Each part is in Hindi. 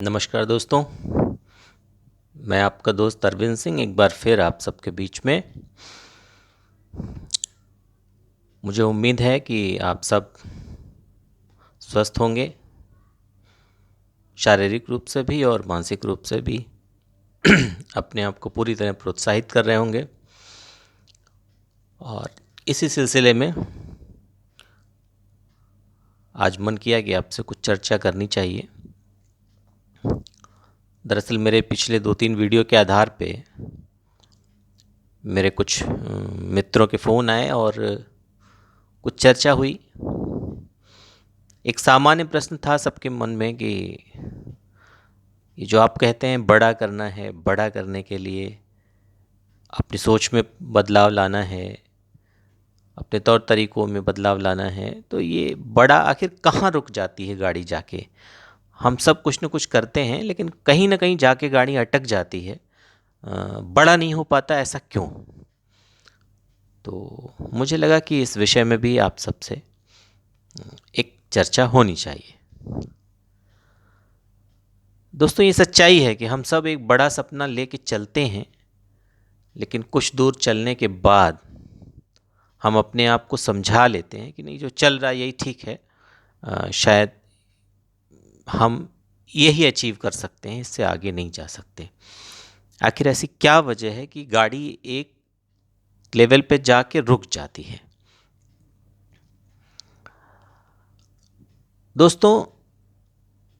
नमस्कार दोस्तों, मैं आपका दोस्त अरविंद सिंह एक बार फिर आप सबके बीच में। मुझे उम्मीद है कि आप सब स्वस्थ होंगे, शारीरिक रूप से भी और मानसिक रूप से भी अपने आप को पूरी तरह प्रोत्साहित कर रहे होंगे। और इसी सिलसिले में आज मन किया कि आपसे कुछ चर्चा करनी चाहिए। दरअसल मेरे पिछले 2-3 वीडियो के आधार पे मेरे कुछ मित्रों के फ़ोन आए और कुछ चर्चा हुई। एक सामान्य प्रश्न था सबके मन में कि ये जो आप कहते हैं बड़ा करना है, बड़ा करने के लिए अपनी सोच में बदलाव लाना है, अपने तौर तरीक़ों में बदलाव लाना है, तो ये बड़ा आखिर कहाँ रुक जाती है गाड़ी जाके। हम सब कुछ न कुछ करते हैं लेकिन कहीं ना कहीं जाके गाड़ी अटक जाती है, बड़ा नहीं हो पाता, ऐसा क्यों? तो मुझे लगा कि इस विषय में भी आप सबसे एक चर्चा होनी चाहिए। दोस्तों, ये सच्चाई है कि हम सब एक बड़ा सपना लेके चलते हैं, लेकिन कुछ दूर चलने के बाद हम अपने आप को समझा लेते हैं कि नहीं, जो चल रहा है यही ठीक है, शायद हम यही अचीव कर सकते हैं, इससे आगे नहीं जा सकते। आखिर ऐसी क्या वजह है कि गाड़ी एक लेवल पे जाके रुक जाती है? दोस्तों,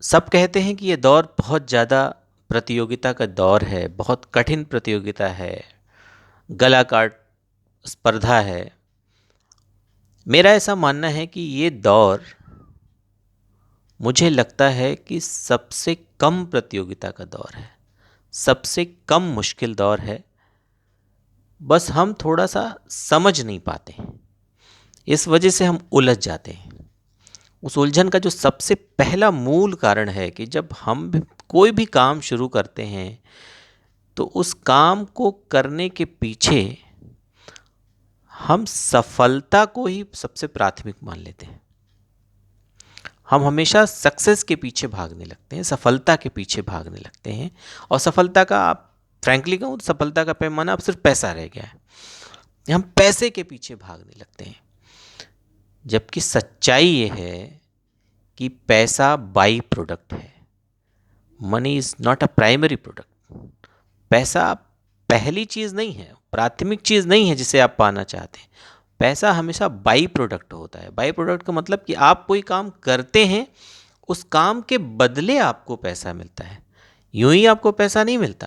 सब कहते हैं कि ये दौर बहुत ज़्यादा प्रतियोगिता का दौर है, बहुत कठिन प्रतियोगिता है, गला काट स्पर्धा है। मेरा ऐसा मानना है कि ये दौर, मुझे लगता है कि सबसे कम प्रतियोगिता का दौर है, सबसे कम मुश्किल दौर है। बस हम थोड़ा सा समझ नहीं पाते, इस वजह से हम उलझ जाते हैं। उस उलझन का जो सबसे पहला मूल कारण है कि जब हम कोई भी काम शुरू करते हैं तो उस काम को करने के पीछे हम सफलता को ही सबसे प्राथमिक मान लेते हैं। हम हमेशा सक्सेस के पीछे भागने लगते हैं, सफलता के पीछे भागने लगते हैं। और सफलता का, आप फ्रैंकली कहूँ तो सफलता का पैमाना अब सिर्फ पैसा रह गया है। हम पैसे के पीछे भागने लगते हैं, जबकि सच्चाई ये है कि पैसा बाई प्रोडक्ट है। Money is not a primary product. पैसा पहली चीज़ नहीं है, प्राथमिक चीज़ नहीं है जिसे आप पाना चाहते हैं। पैसा हमेशा बाई प्रोडक्ट होता है। बाई प्रोडक्ट का मतलब कि आप कोई काम करते हैं, उस काम के बदले आपको पैसा मिलता है। यूं ही आपको पैसा नहीं मिलता।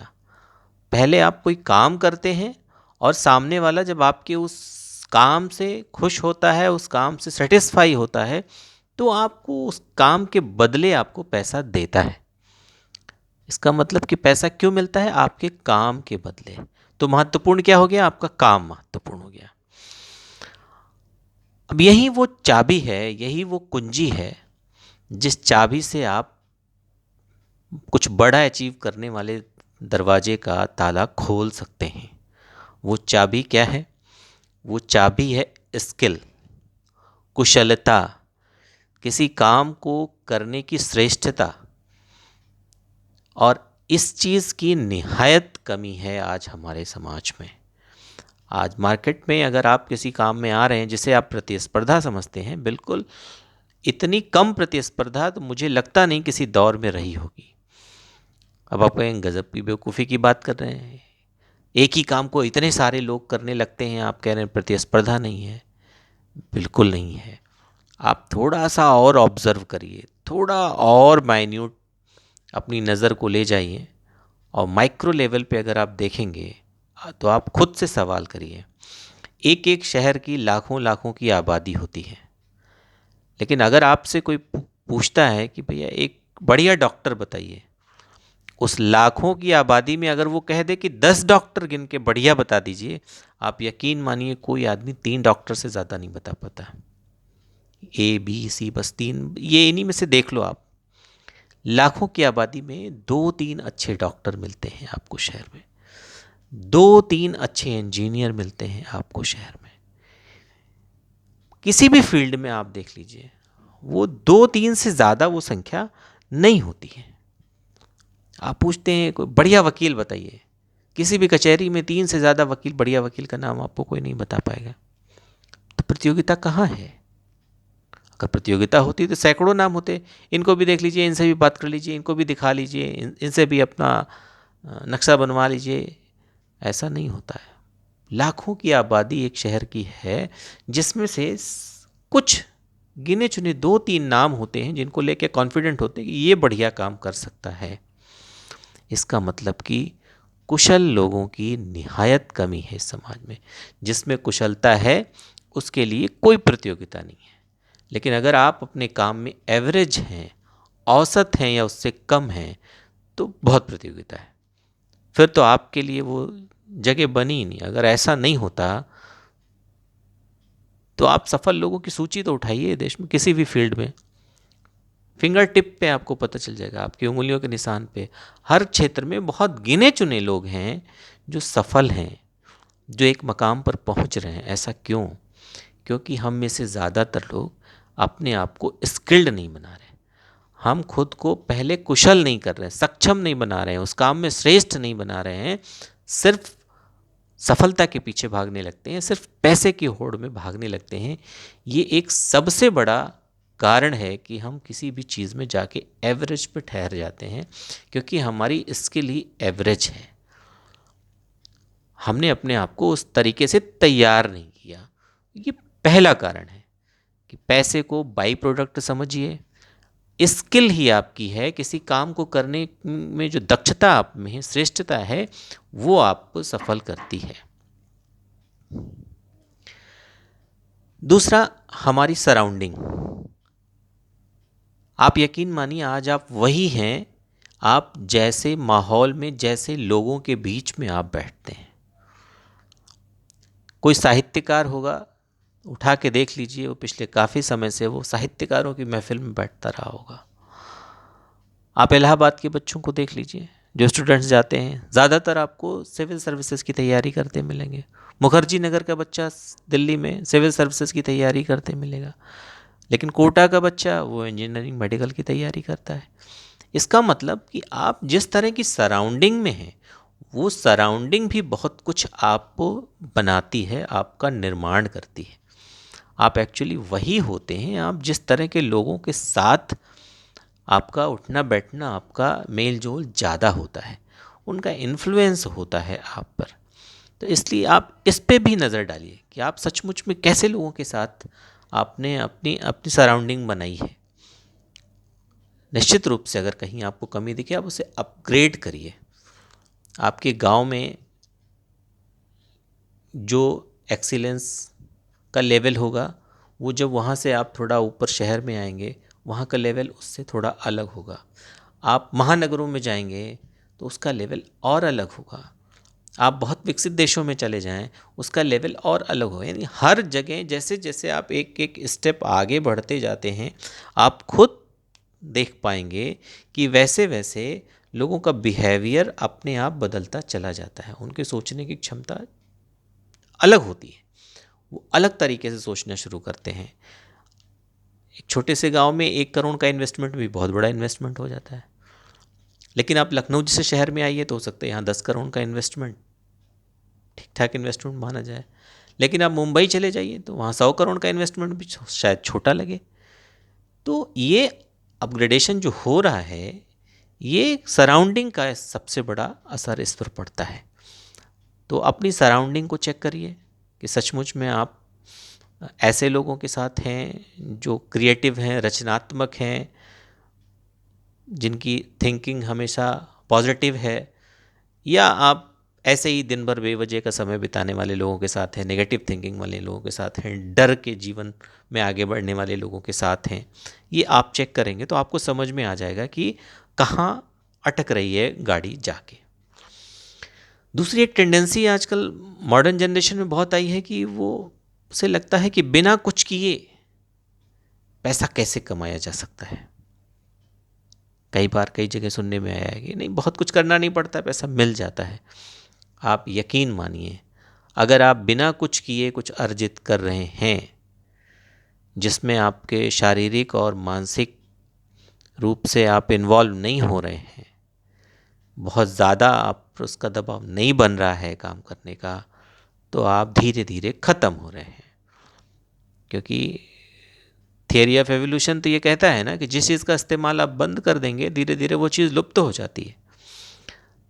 पहले आप कोई काम करते हैं और सामने वाला जब आपके उस काम से खुश होता है, उस काम से सेटिस्फाई होता है, तो आपको उस काम के बदले आपको पैसा देता है। इसका मतलब कि पैसा क्यों मिलता है? आपके काम के बदले। तो महत्वपूर्ण क्या हो गया? आपका काम महत्वपूर्ण हो गया। अब यही वो चाबी है, यही वो कुंजी है जिस चाबी से आप कुछ बड़ा अचीव करने वाले दरवाजे का ताला खोल सकते हैं। वो चाबी क्या है? वो चाबी है स्किल, कुशलता, किसी काम को करने की श्रेष्ठता। और इस चीज़ की निहायत कमी है आज हमारे समाज में। आज मार्केट में अगर आप किसी काम में आ रहे हैं जिसे आप प्रतिस्पर्धा समझते हैं, बिल्कुल इतनी कम प्रतिस्पर्धा तो मुझे लगता नहीं किसी दौर में रही होगी। अब आप कहें गजब की बेवकूफ़ी की बात कर रहे हैं, एक ही काम को इतने सारे लोग करने लगते हैं, आप कह रहे हैं प्रतिस्पर्धा नहीं है। बिल्कुल नहीं है। आप थोड़ा सा और ऑब्ज़र्व करिए, थोड़ा और माइन्यूट अपनी नज़र को ले जाइए और माइक्रो लेवल पे अगर आप देखेंगे तो आप खुद से सवाल करिए। एक एक शहर की लाखों लाखों की आबादी होती है, लेकिन अगर आपसे कोई पूछता है कि भैया एक बढ़िया डॉक्टर बताइए, उस लाखों की आबादी में अगर वो कह दे कि 10 डॉक्टर गिन के बढ़िया बता दीजिए, आप यकीन मानिए कोई आदमी 3 डॉक्टर से ज़्यादा नहीं बता पाता। ए बी सी, बस 3, ये इन्हीं में से देख लो आप। लाखों की आबादी में 2-3 अच्छे डॉक्टर मिलते हैं आपको शहर में, 2-3 अच्छे इंजीनियर मिलते हैं आपको शहर में। किसी भी फील्ड में आप देख लीजिए, वो 2-3 से ज़्यादा वो संख्या नहीं होती है। आप पूछते हैं कोई बढ़िया वकील बताइए, किसी भी कचहरी में 3 से ज़्यादा वकील, बढ़िया वकील का नाम आपको कोई नहीं बता पाएगा। तो प्रतियोगिता कहाँ है? अगर प्रतियोगिता होती तो सैकड़ों नाम होते। इनको भी देख लीजिए, इनसे भी बात कर लीजिए, इनको भी दिखा लीजिए, इनसे भी अपना नक्शा बनवा लीजिए। ऐसा नहीं होता है। लाखों की आबादी एक शहर की है, जिसमें से कुछ गिने चुने 2-3 नाम होते हैं जिनको लेके कॉन्फिडेंट होते हैं कि ये बढ़िया काम कर सकता है। इसका मतलब कि कुशल लोगों की निहायत कमी है इस समाज में। जिसमें कुशलता है उसके लिए कोई प्रतियोगिता नहीं है। लेकिन अगर आप अपने काम में एवरेज हैं, औसत हैं या उससे कम हैं, तो बहुत प्रतियोगिता है। फिर तो आपके लिए वो जगह बनी ही नहीं। अगर ऐसा नहीं होता तो आप सफल लोगों की सूची तो उठाइए देश में किसी भी फील्ड में, फिंगर टिप पे आपको पता चल जाएगा, आपकी उंगलियों के निशान पे। हर क्षेत्र में बहुत गिने चुने लोग हैं जो सफल हैं, जो एक मकाम पर पहुंच रहे हैं। ऐसा क्यों? क्योंकि हम में से ज़्यादातर लोग अपने आप को स्किल्ड नहीं बना रहे। हम खुद को पहले कुशल नहीं कर रहे हैं, सक्षम नहीं बना रहे हैं, उस काम में श्रेष्ठ नहीं बना रहे हैं। सिर्फ सफलता के पीछे भागने लगते हैं, सिर्फ पैसे की होड़ में भागने लगते हैं। ये एक सबसे बड़ा कारण है कि हम किसी भी चीज़ में जाके एवरेज पे ठहर जाते हैं, क्योंकि हमारी स्किल ही एवरेज है। हमने अपने आप को उस तरीके से तैयार नहीं किया। ये पहला कारण है कि पैसे को बाई प्रोडक्ट समझिए। स्किल ही आपकी है, किसी काम को करने में जो दक्षता आप में है, श्रेष्ठता है, वो आपको सफल करती है। दूसरा, हमारी सराउंडिंग। आप यकीन मानिए, आज आप वही हैं आप जैसे माहौल में, जैसे लोगों के बीच में आप बैठते हैं। कोई साहित्यकार होगा, उठा के देख लीजिए, वो पिछले काफ़ी समय से वो साहित्यकारों की महफिल में बैठता रहा होगा। आप इलाहाबाद के बच्चों को देख लीजिए, जो स्टूडेंट्स जाते हैं, ज़्यादातर आपको सिविल सर्विसेज की तैयारी करते मिलेंगे। मुखर्जी नगर का बच्चा दिल्ली में सिविल सर्विसेज की तैयारी करते मिलेगा, लेकिन कोटा का बच्चा वो इंजीनियरिंग मेडिकल की तैयारी करता है। इसका मतलब कि आप जिस तरह की सराउंडिंग में हैं, वो सराउंडिंग भी बहुत कुछ आपको बनाती है, आपका निर्माण करती है। आप एक्चुअली वही होते हैं, आप जिस तरह के लोगों के साथ आपका उठना बैठना, आपका मेल जोल ज़्यादा होता है, उनका इन्फ्लुएंस होता है आप पर। तो इसलिए आप इस पे भी नज़र डालिए कि आप सचमुच में कैसे लोगों के साथ आपने अपनी अपनी सराउंडिंग बनाई है। निश्चित रूप से अगर कहीं आपको कमी दिखे, आप उसे अपग्रेड करिए। आपके गांव में जो एक्सीलेंस का लेवल होगा, वो जब वहाँ से आप थोड़ा ऊपर शहर में आएंगे, वहाँ का लेवल उससे थोड़ा अलग होगा। आप महानगरों में जाएंगे तो उसका लेवल और अलग होगा। आप बहुत विकसित देशों में चले जाएं, उसका लेवल और अलग होगा। यानी हर जगह जैसे जैसे आप एक एक स्टेप आगे बढ़ते जाते हैं, आप खुद देख पाएंगे कि वैसे वैसे लोगों का बिहेवियर अपने आप बदलता चला जाता है। उनके सोचने की क्षमता अलग होती है, वो अलग तरीके से सोचना शुरू करते हैं। एक छोटे से गांव में 1 करोड़ का इन्वेस्टमेंट भी बहुत बड़ा इन्वेस्टमेंट हो जाता है। लेकिन आप लखनऊ जैसे शहर में आइए तो हो सकता है यहाँ 10 करोड़ का इन्वेस्टमेंट ठीक ठाक इन्वेस्टमेंट माना जाए। लेकिन आप मुंबई चले जाइए तो वहाँ 100 करोड़ का इन्वेस्टमेंट भी शायद छोटा लगे। तो ये अपग्रेडेशन जो हो रहा है, ये सराउंडिंग का सबसे बड़ा असर इस पर पड़ता है। तो अपनी सराउंडिंग को चेक करिए कि सचमुच में आप ऐसे लोगों के साथ हैं जो क्रिएटिव हैं, रचनात्मक हैं, जिनकी थिंकिंग हमेशा पॉजिटिव है, या आप ऐसे ही दिन भर बेवजह का समय बिताने वाले लोगों के साथ हैं, नेगेटिव थिंकिंग वाले लोगों के साथ हैं, डर के जीवन में आगे बढ़ने वाले लोगों के साथ हैं। ये आप चेक करेंगे तो आपको समझ में आ जाएगा कि कहाँ अटक रही है गाड़ी जाके। दूसरी एक टेंडेंसी आजकल मॉडर्न जनरेशन में बहुत आई है कि वो उसे लगता है कि बिना कुछ किए पैसा कैसे कमाया जा सकता है। कई बार कई जगह सुनने में आया है कि नहीं, बहुत कुछ करना नहीं पड़ता, पैसा मिल जाता है। आप यकीन मानिए, अगर आप बिना कुछ किए कुछ अर्जित कर रहे हैं, जिसमें आपके शारीरिक और मानसिक रूप से आप इन्वॉल्व नहीं हो रहे हैं, बहुत ज़्यादा आप पर उसका दबाव नहीं बन रहा है काम करने का, तो आप धीरे धीरे ख़त्म हो रहे हैं। क्योंकि थियरी ऑफ एवोल्यूशन तो ये कहता है ना कि जिस चीज़ का इस्तेमाल आप बंद कर देंगे धीरे धीरे वो चीज़ लुप्त हो जाती है।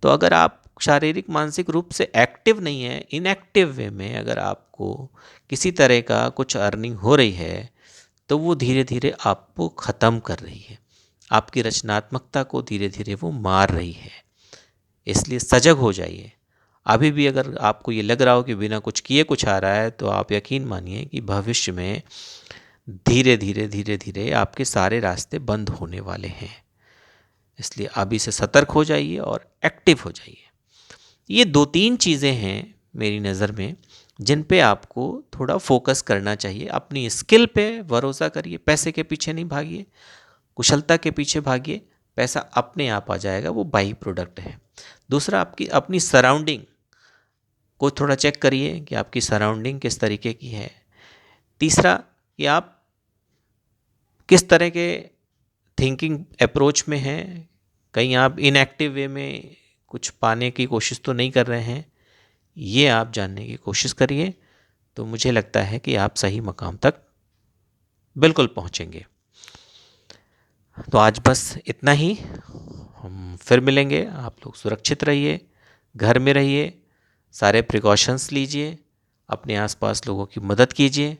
तो अगर आप शारीरिक मानसिक रूप से एक्टिव नहीं है, इनएक्टिव वे में अगर आपको किसी तरह का कुछ अर्निंग हो रही है, तो वो धीरे धीरे आपको ख़त्म कर रही है, आपकी रचनात्मकता को धीरे धीरे वो मार रही है। इसलिए सजग हो जाइए। अभी भी अगर आपको ये लग रहा हो कि बिना कुछ किए कुछ आ रहा है, तो आप यकीन मानिए कि भविष्य में धीरे धीरे धीरे धीरे आपके सारे रास्ते बंद होने वाले हैं। इसलिए अभी से सतर्क हो जाइए और एक्टिव हो जाइए। ये 2-3 चीज़ें हैं मेरी नज़र में जिन पे आपको थोड़ा फोकस करना चाहिए। अपनी स्किल पे भरोसा करिए, पैसे के पीछे नहीं भागिए, कुशलता के पीछे भागिए, पैसा अपने आप आ जाएगा, वो बाई प्रोडक्ट है। दूसरा, आपकी अपनी सराउंडिंग को थोड़ा चेक करिए कि आपकी सराउंडिंग किस तरीके की है। तीसरा, कि आप किस तरह के थिंकिंग अप्रोच में हैं, कहीं आप इनएक्टिव वे में कुछ पाने की कोशिश तो नहीं कर रहे हैं, ये आप जानने की कोशिश करिए। तो मुझे लगता है कि आप सही मकाम तक बिल्कुल पहुंचेंगे। तो आज बस इतना ही, हम फिर मिलेंगे। आप लोग सुरक्षित रहिए, घर में रहिए, सारे प्रिकॉशंस लीजिए, अपने आसपास लोगों की मदद कीजिए।